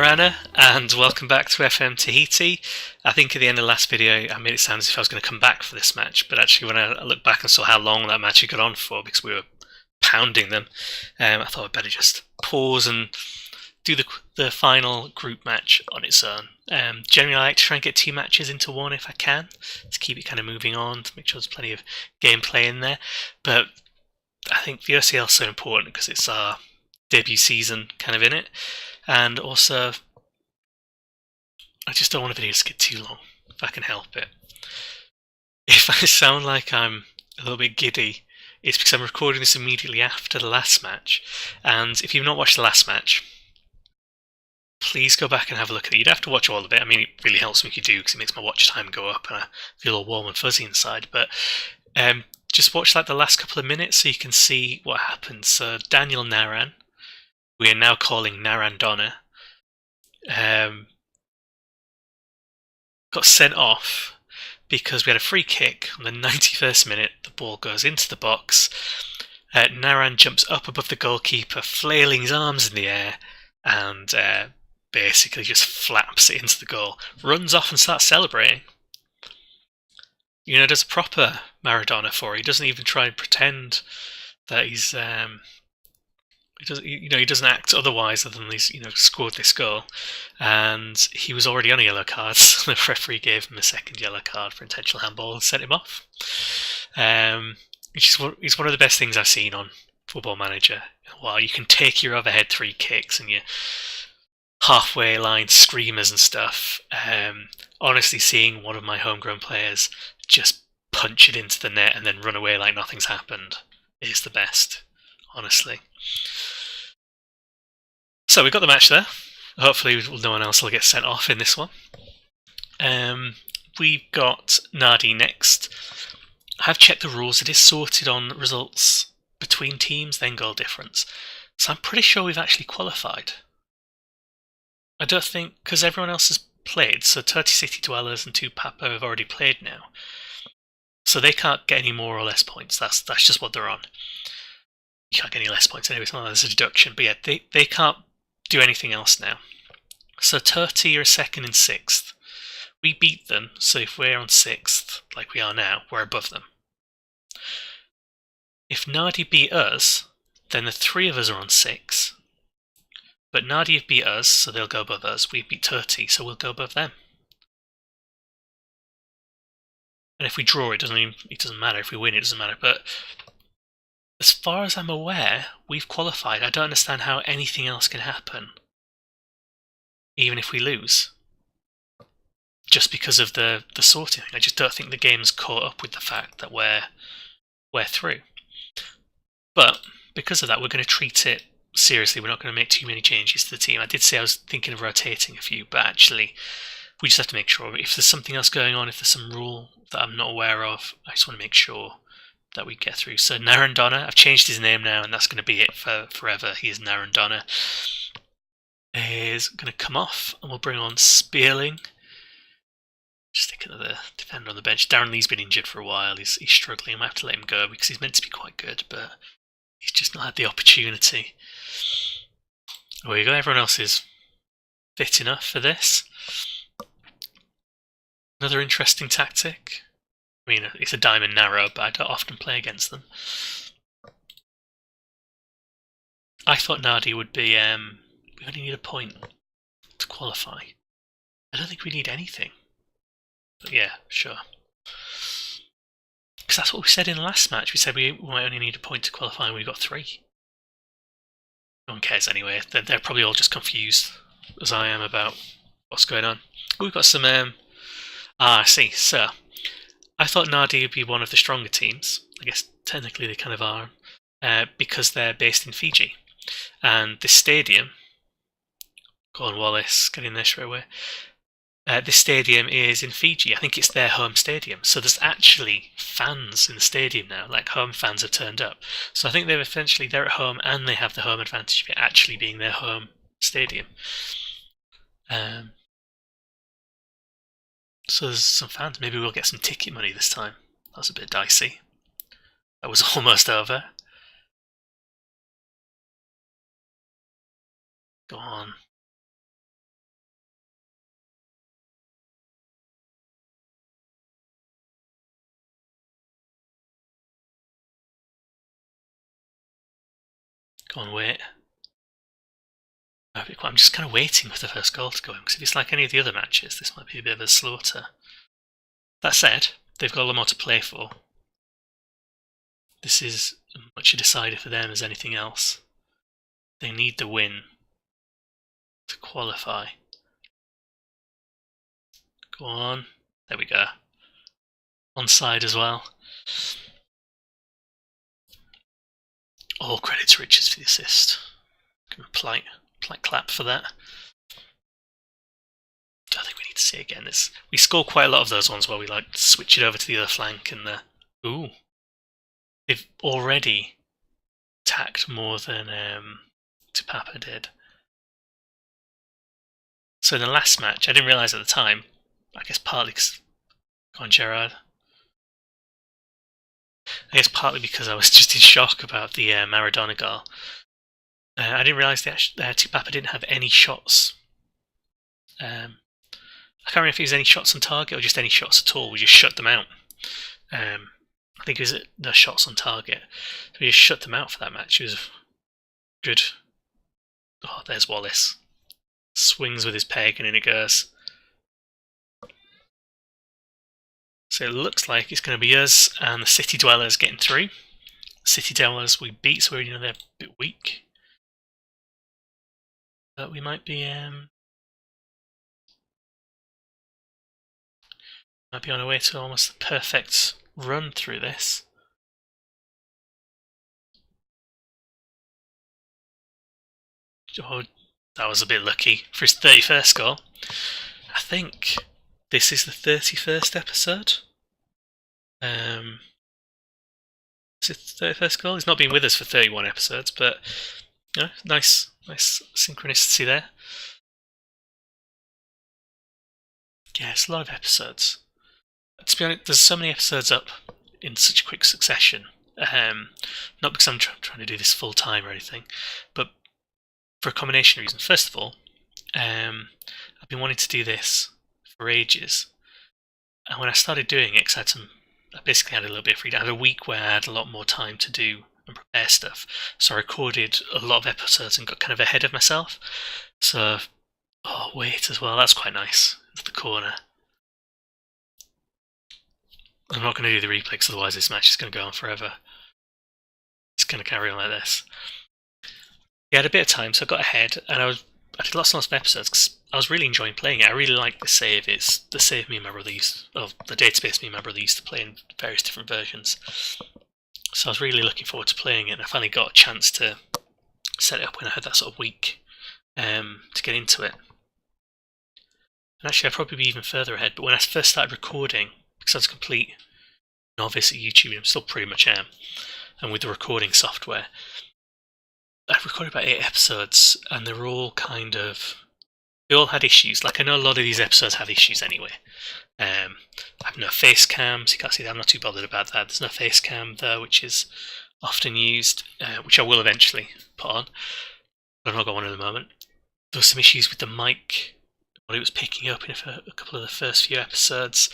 Anna, and welcome back to FM Tahiti. I think at the end of the last video I made it sound as if I was going to come back for this match, but actually when I looked back and saw how long that match had gone on for, because we were pounding them, I thought I'd better just pause and do the final group match on its own. Generally I like to try and get two matches into one if I can, to keep it kind of moving on, to make sure there's plenty of gameplay in there, but I think the OCL is so important because it's our debut season kind of in it. And also, I just don't want the video to get too long, if I can help it. If I sound like I'm a little bit giddy, it's because I'm recording this immediately after the last match. And if you've not watched the last match, please go back and have a look at it. You don't have to watch all of it. I mean, it really helps me if you do, because it makes my watch time go up and I feel all warm and fuzzy inside. But just watch like the last couple of minutes so you can see what happened. So Daniel Naran, we are now calling Narandona, got sent off because we had a free kick on the 91st minute. The ball goes into the box. Naran jumps up above the goalkeeper, flailing his arms in the air, and basically just flaps it into the goal. Runs off and starts celebrating. You know, does a proper Maradona for it. He doesn't even try and pretend that he's... He doesn't act otherwise other than he's scored this goal, and he was already on a yellow card. So the referee gave him a second yellow card for intentional handball and sent him off. It's one of the best things I've seen on Football Manager. While you can take your overhead free kicks and your halfway line screamers and stuff, honestly, seeing one of my homegrown players just punch it into the net and then run away like nothing's happened is the best. Honestly. So we've got the match there. Hopefully no one else will get sent off in this one. We've got Nadi next. I've checked the rules. It is sorted on results between teams, then goal difference. So I'm pretty sure we've actually qualified. I don't think, because everyone else has played, so Tahiti City Dwellers and Papa have already played now. So they can't get any more or less points. That's just what they're on. You can't get any less points anyway, it's not like there's a deduction, but yeah, they can't do anything else now. So Tahiti are second and sixth. We beat them, so if we're on sixth, like we are now, we're above them. If Nadi beat us, then the three of us are on six. But Nadi have beat us, so they'll go above us. We beat Tahiti, so we'll go above them. And if we draw, it doesn't matter. If we win, it doesn't matter. But as far as I'm aware, we've qualified. I don't understand how anything else can happen, even if we lose. Just because of the sorting thing. I just don't think the game's caught up with the fact that we're through. But because of that, we're going to treat it seriously. We're not going to make too many changes to the team. I did say I was thinking of rotating a few, but actually, we just have to make sure. If there's something else going on, if there's some rule that I'm not aware of, I just want to make sure that we get through. So Narandona, I've changed his name now, and that's going to be it for forever. He is Narandona. Is going to come off, and we'll bring on Spearling. Just thinking of the defender on the bench. Darren Lee's been injured for a while. He's struggling. I might have to let him go because he's meant to be quite good, but he's just not had the opportunity. There you go. Everyone else is fit enough for this. Another interesting tactic. I mean, it's a diamond narrow, but I don't often play against them. I thought Nadi would be, we only need a point to qualify. I don't think we need anything. But yeah, sure. Because that's what we said in the last match. We said we might only need a point to qualify and we got 3. No one cares anyway. They're probably all just confused, as I am, about what's going on. We've got some, I see, so I thought Nadi would be one of the stronger teams. I guess technically they kind of are, because they're based in Fiji. And this stadium, Cornwallis, get in there straight away. This stadium is in Fiji. I think it's their home stadium. So there's actually fans in the stadium now, like home fans have turned up. So I think they're at home and they have the home advantage of it actually being their home stadium. So there's some fans. Maybe we'll get some ticket money this time. That was a bit dicey. That was almost over. Go on. Go on, wait. I'm just kind of waiting for the first goal to go in, because if it's like any of the other matches, this might be a bit of a slaughter. That said, they've got a lot more to play for. This is much a decider for them as anything else. They need the win to qualify. Go on. There we go. Onside as well. All credit to Richards for the assist. Give him a polite clap for that. I think we need to see again. We score quite a lot of those ones where we like switch it over to the other flank and ooh. They've already attacked more than Tuamotun did. So in the last match, I didn't realise at the time, I guess partly because... Go on, Gerard. I guess partly because I was just in shock about the Maradona goal. I didn't realise that Tuamotun didn't have any shots. I can't remember if it was any shots on target or just any shots at all. We just shut them out. I think it was the shots on target. So we just shut them out for that match. It was good. Oh, there's Wallace. Swings with his peg and in it goes. So it looks like it's going to be us and the City Dwellers getting through. The City Dwellers we beat, so they're a bit weak. But we might be on our way to almost the perfect run through this. Oh, that was a bit lucky for his 31st goal. I think this is the 31st episode. Is it the 31st goal? He's not been with us for 31 episodes, but you know, nice synchronicity there. Yeah, it's a lot of episodes. To be honest, there's so many episodes up in such quick succession. Not because I'm trying to do this full time or anything, but for a combination of reasons. First of all, I've been wanting to do this for ages, and when I started doing it, because I basically had a little bit of freedom. I had a week where I had a lot more time to do and prepare stuff, so I recorded a lot of episodes and got kind of ahead of myself. So, oh wait as well, that's quite nice. It's the corner. I'm not going to do the replay because otherwise this match is going to go on forever. It's going to carry on like this. Yeah, I had a bit of time, so I got ahead, and I did lots and lots of episodes because I was really enjoying playing it. I really like the save. It's the save me and my brother the database me and my brother used to play in various different versions. So I was really looking forward to playing it, and I finally got a chance to set it up when I had that sort of week to get into it. And actually, I'd probably be even further ahead, but when I first started recording, because I was a complete novice at YouTube, and I still pretty much am, and with the recording software, I've recorded about 8 episodes, and they're all they all had issues. Like, I know a lot of these episodes have issues anyway. I have no face cams, you can't see that, I'm not too bothered about that. There's no face cam though, which is often used, which I will eventually put on, but I've not got one at the moment. There were some issues with the mic, what it was picking up in a couple of the first few episodes.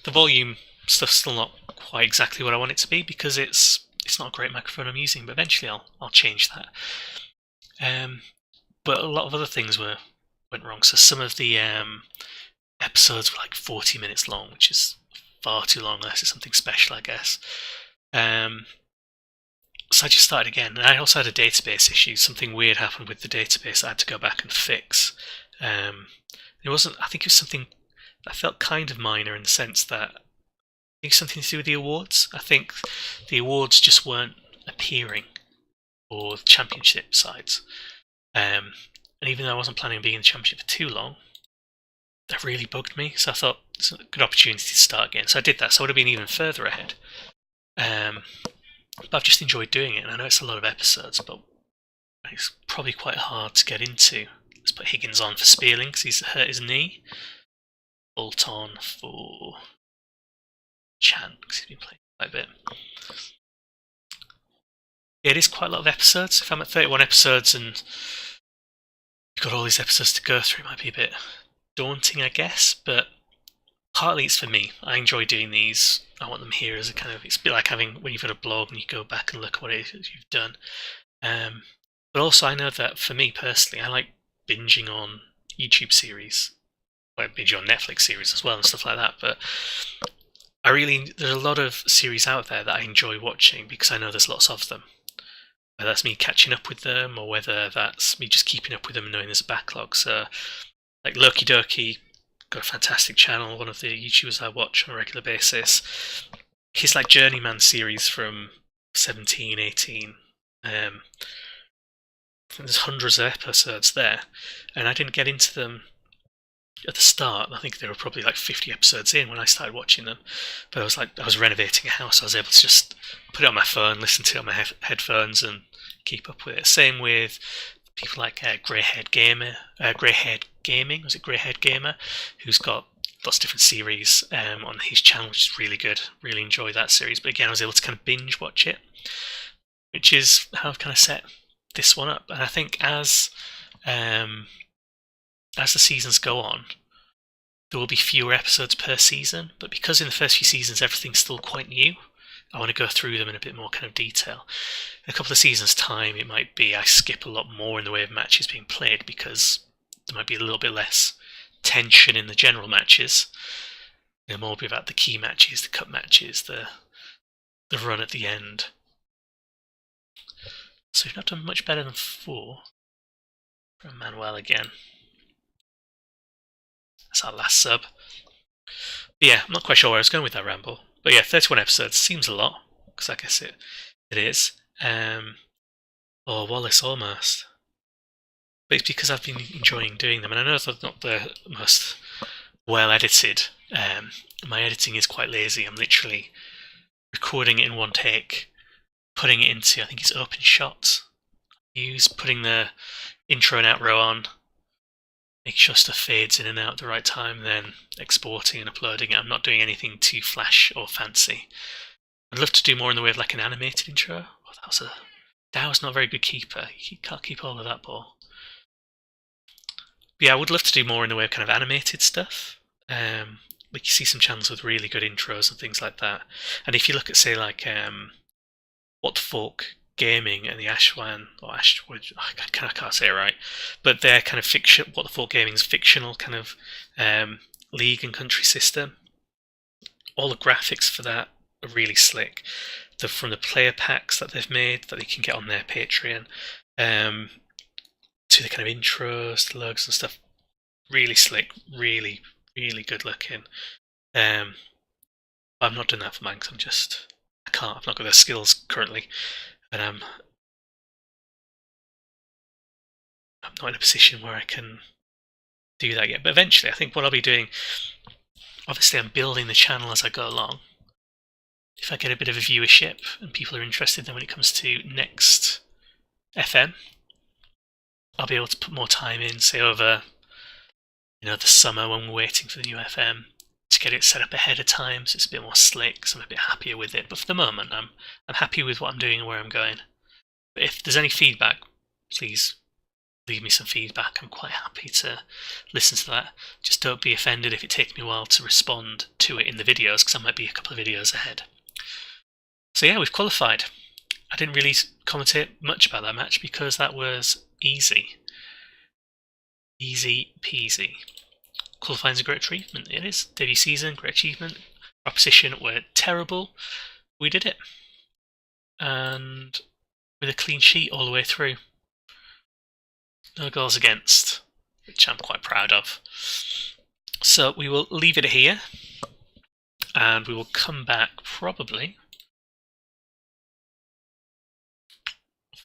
The volume stuff's still not quite exactly what I want it to be, because it's not a great microphone I'm using, but eventually I'll change that. But a lot of other things went wrong. So some of the episodes were like 40 minutes long, which is far too long unless it's something special, I guess. So I just started again, and I also had a database issue. Something weird happened with the database I had to go back and fix. It wasn't. I think it was something that felt kind of minor in the sense that I think something to do with the awards. I think the awards just weren't appearing for the championship sides. And even though I wasn't planning on being in the championship for too long, that really bugged me. So I thought it's a good opportunity to start again. So I did that. So I would have been even further ahead. But I've just enjoyed doing it. And I know it's a lot of episodes, but it's probably quite hard to get into. Let's put Higgins on for Spearling because he's hurt his knee. Bolt on for Chan because he's been playing quite a bit. Yeah, it is quite a lot of episodes. If I'm at 31 episodes and you've got all these episodes to go through, it might be a bit daunting, I guess, but partly it's for me. I enjoy doing these. I want them here as a kind of, it's a bit like having, when you've got a blog and you go back and look at what it is you've done. But also I know that for me personally, I like binging on YouTube series. I binge on Netflix series as well and stuff like that, but there's a lot of series out there that I enjoy watching because I know there's lots of them. Whether that's me catching up with them or whether that's me just keeping up with them and knowing there's a backlog. So, like Loki Doki, got a fantastic channel, one of the YouTubers I watch on a regular basis. His like Journeyman series from 17, 18. There's hundreds of episodes there, and I didn't get into them at the start. I think they were probably like 50 episodes in when I started watching them. But I was renovating a house. I was able to just put it on my phone, listen to it on my headphones, and keep up with it. Same with people like Greyhead Gaming. Was it Greyhead Gamer? Who's got lots of different series on his channel, which is really good. Really enjoy that series. But again, I was able to kind of binge watch it, which is how I've kind of set this one up. And I think as the seasons go on, there will be fewer episodes per season, but because in the first few seasons everything's still quite new, I want to go through them in a bit more kind of detail. In a couple of seasons' time, it might be I skip a lot more in the way of matches being played because there might be a little bit less tension in the general matches. It'll more be about the key matches, the cup matches, the run at the end. So we've not done much better than 4. From Manuel again. That's our last sub. But yeah, I'm not quite sure where I was going with that ramble. But yeah, 31 episodes seems a lot, because I guess it is. Or Wallace almost. But it's because I've been enjoying doing them, and I know they're not the most well edited. My editing is quite lazy. I'm literally recording it in one take, putting it into, I think it's open shot. Putting the intro and outro on, making sure stuff fades in and out at the right time, then exporting and uploading it. I'm not doing anything too flash or fancy. I'd love to do more in the way of like an animated intro. Oh, Dow's not a very good keeper. He can't keep all of that ball. But yeah, I would love to do more in the way of kind of animated stuff. Like you see some channels with really good intros and things like that. And if you look at, say, like What the Folk Gaming and the Ashwan, or Ashwood, I can't say it right, but they're kind of fiction. What the Folk Gaming's fictional kind of league and country system. All the graphics for that are really slick. From the player packs that they've made that they can get on their Patreon, to the kind of intros, the logos and stuff, really slick, really, really good looking. I've not done that for mine because I've not got the skills currently, and I'm not in a position where I can do that yet. But eventually, I think what I'll be doing, obviously I'm building the channel as I go along. If I get a bit of a viewership and people are interested, then when it comes to next FM, I'll be able to put more time in, say over, the summer when we're waiting for the new FM, to get it set up ahead of time, so it's a bit more slick, so I'm a bit happier with it. But for the moment, I'm happy with what I'm doing and where I'm going. But if there's any feedback, please leave me some feedback. I'm quite happy to listen to that. Just don't be offended if it takes me a while to respond to it in the videos, because I might be a couple of videos ahead. So yeah, we've qualified. I didn't really commentate much about that match because that was easy. Easy peasy. Qualifying's a great achievement. It is. Debut season, great achievement. Our position were terrible. We did it. And with a clean sheet all the way through. No goals against, which I'm quite proud of. So we will leave it here. And we will come back probably.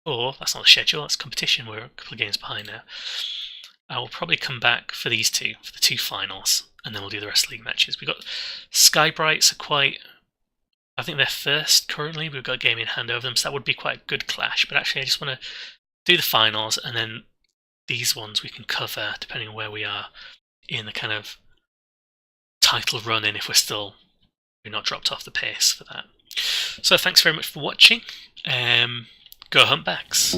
Or, that's not the schedule, that's competition. We're a couple of games behind now. I will probably come back for these two, for the 2 finals, and then we'll do the rest of the league matches. We've got Skybrights are quite, I think they're first currently. We've got a game in hand over them, so that would be quite a good clash. But actually, I just want to do the finals, and then these ones we can cover depending on where we are in the kind of title run-in if we're not dropped off the pace for that. So thanks very much for watching. Go Humpbacks.